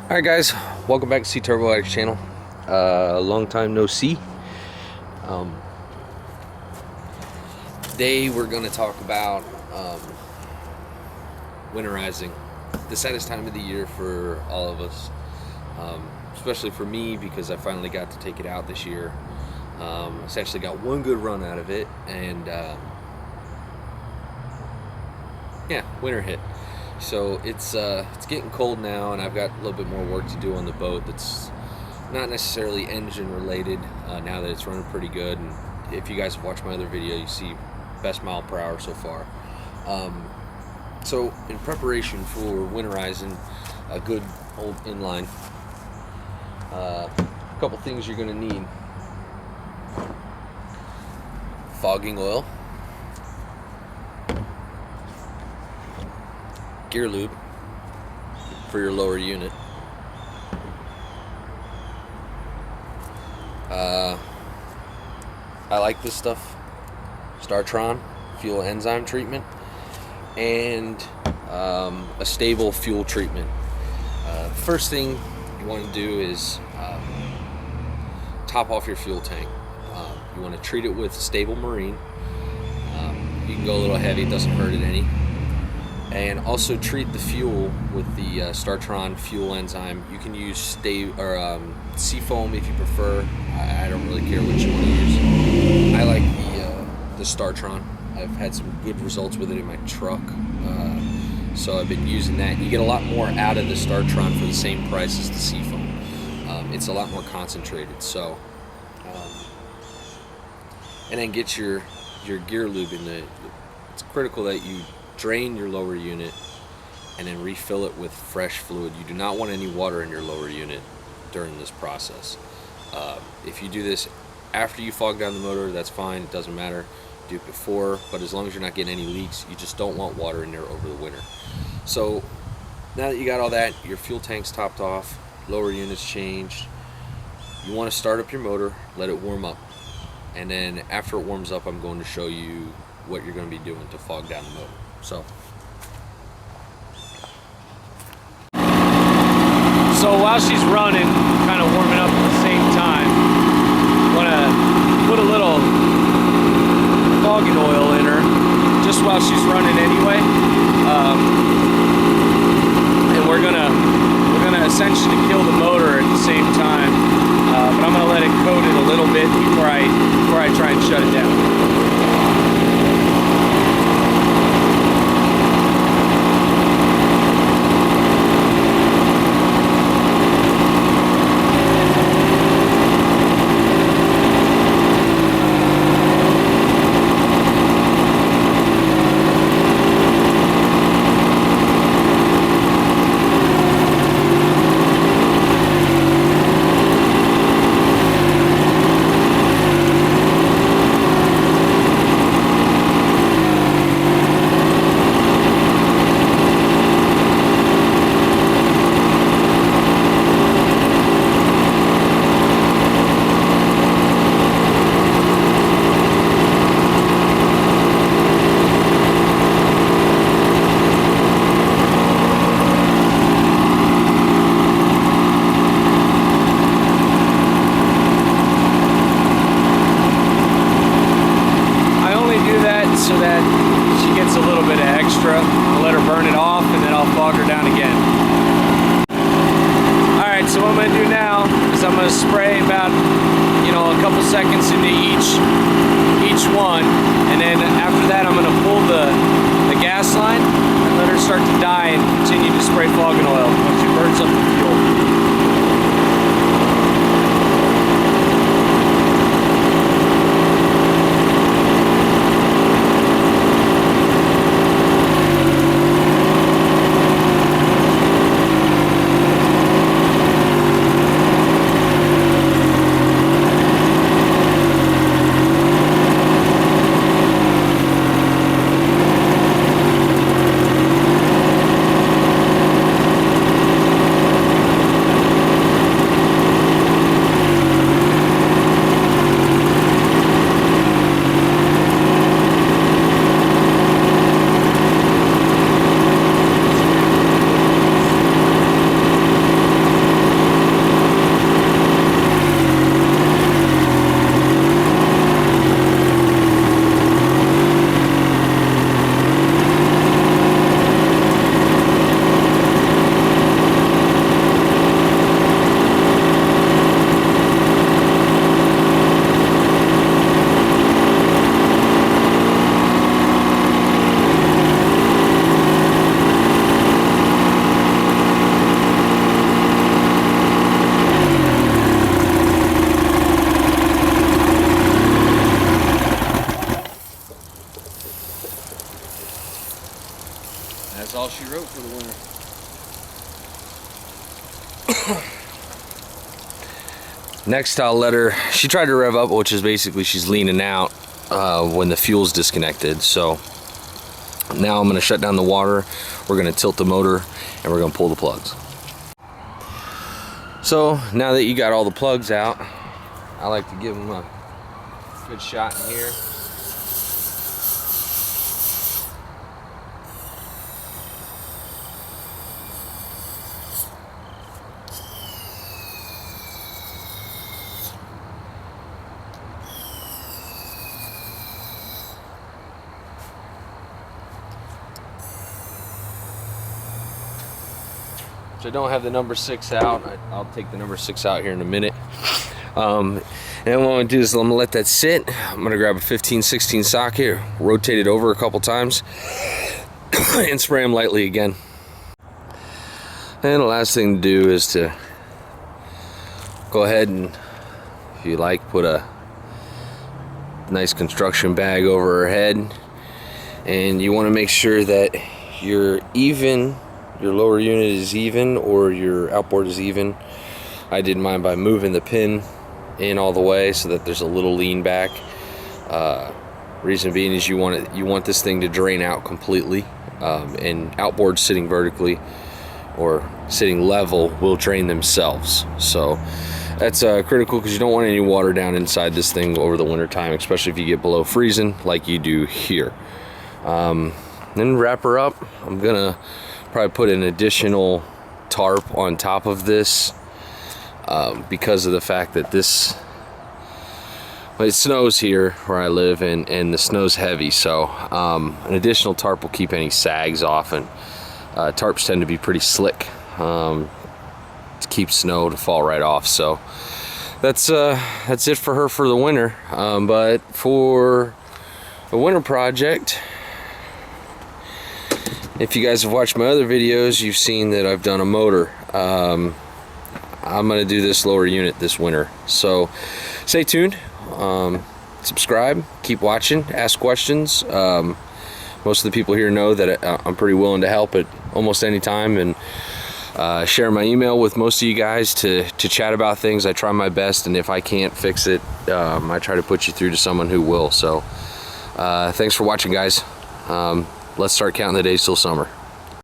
Alright guys, welcome back to C Turbo Addicts channel. Long time no see. Today we're going to talk about winterizing. The saddest time of the year for all of us, especially for me because I finally got to take it out this year. It's actually got one good run out of it, and yeah, winter hit. So it's getting cold now, and I've got a little bit more work to do on the boat that's not necessarily engine related, now that it's running pretty good. And if you guys have watched my other video, you see best mile per hour so far. So in preparation for winterizing a good old inline, a couple things you're going to need: fogging oil, gear lube for your lower unit, I like this stuff, Startron fuel enzyme treatment, and a stable fuel treatment. First thing you want to do is top off your fuel tank. You want to treat it with stable marine. You can go a little heavy, it doesn't hurt it any. And also treat the fuel with the Startron fuel enzyme. You can use seafoam if you prefer. I don't really care what you want to use. I like the Startron. I've had some good results with it in my truck, so I've been using that. You get a lot more out of the Startron for the same price as the seafoam. It's a lot more concentrated. So, and then get your gear lube in the. It's critical that you drain your lower unit and then refill it with fresh fluid. You do not want any water in your lower unit during this process. If you do this after you fog down the motor, that's fine, it doesn't matter. Do it before, but as long as you're not getting any leaks, you just don't want water in there over the winter. So now that you got all that, your fuel tank's topped off, lower unit's changed, you want to start up your motor, let it warm up, and then after it warms up, I'm going to show you what you're going to be doing to fog down the motor. So while she's running, kind of warming up at the same time, I'm going to put a little fogging oil in her just while she's running anyway. And we're gonna essentially kill the motor at the same time. But I'm gonna let it coat it a little bit before I try and shut it down. So that she gets a little bit of extra. I'll let her burn it off, and then I'll fog her down again. Alright, so what I'm going to do now is I'm going to spray about, a couple seconds into each one, and then after that I'm going to pull the gas line and let her start to die and continue to spray fogging oil once she burns up the fuel. That's all she wrote for the winter. Next, I'll let her, she tried to rev up, which is basically she's leaning out when the fuel's disconnected. So now I'm gonna shut down the water, we're gonna tilt the motor, and we're gonna pull the plugs. So now that you got all the plugs out, I like to give them a good shot in here. I don't have the number 6 out. I'll take the number 6 out here in a minute. And what I'm gonna do is I'm gonna let that sit. I'm gonna grab a 15-16 socket, rotate it over a couple times, and spray them lightly again. And the last thing to do is to go ahead and, if you like, put a nice construction bag over her head. And you wanna make sure that you're even, your lower unit is even, or your outboard is even. I did mine by moving the pin in all the way so that there's a little lean back. Reason being is you want this thing to drain out completely, and outboards sitting vertically or sitting level will drain themselves. So that's critical, because you don't want any water down inside this thing over the winter time, especially if you get below freezing like you do here. Then wrap her up. I'm gonna probably put an additional tarp on top of this, because of the fact that it snows here where I live, and the snow's heavy, so an additional tarp will keep any sags off, and tarps tend to be pretty slick to keep snow to fall right off. So that's it for her for the winter. But for the winter project, if you guys have watched my other videos, you've seen that I've done a motor. I'm gonna do this lower unit this winter, so stay tuned, subscribe, keep watching, ask questions. Most of the people here know that I'm pretty willing to help at almost any time, and share my email with most of you guys to chat about things. I try my best, and if I can't fix it, I try to put you through to someone who will. So thanks for watching, guys. Let's start counting the days till summer.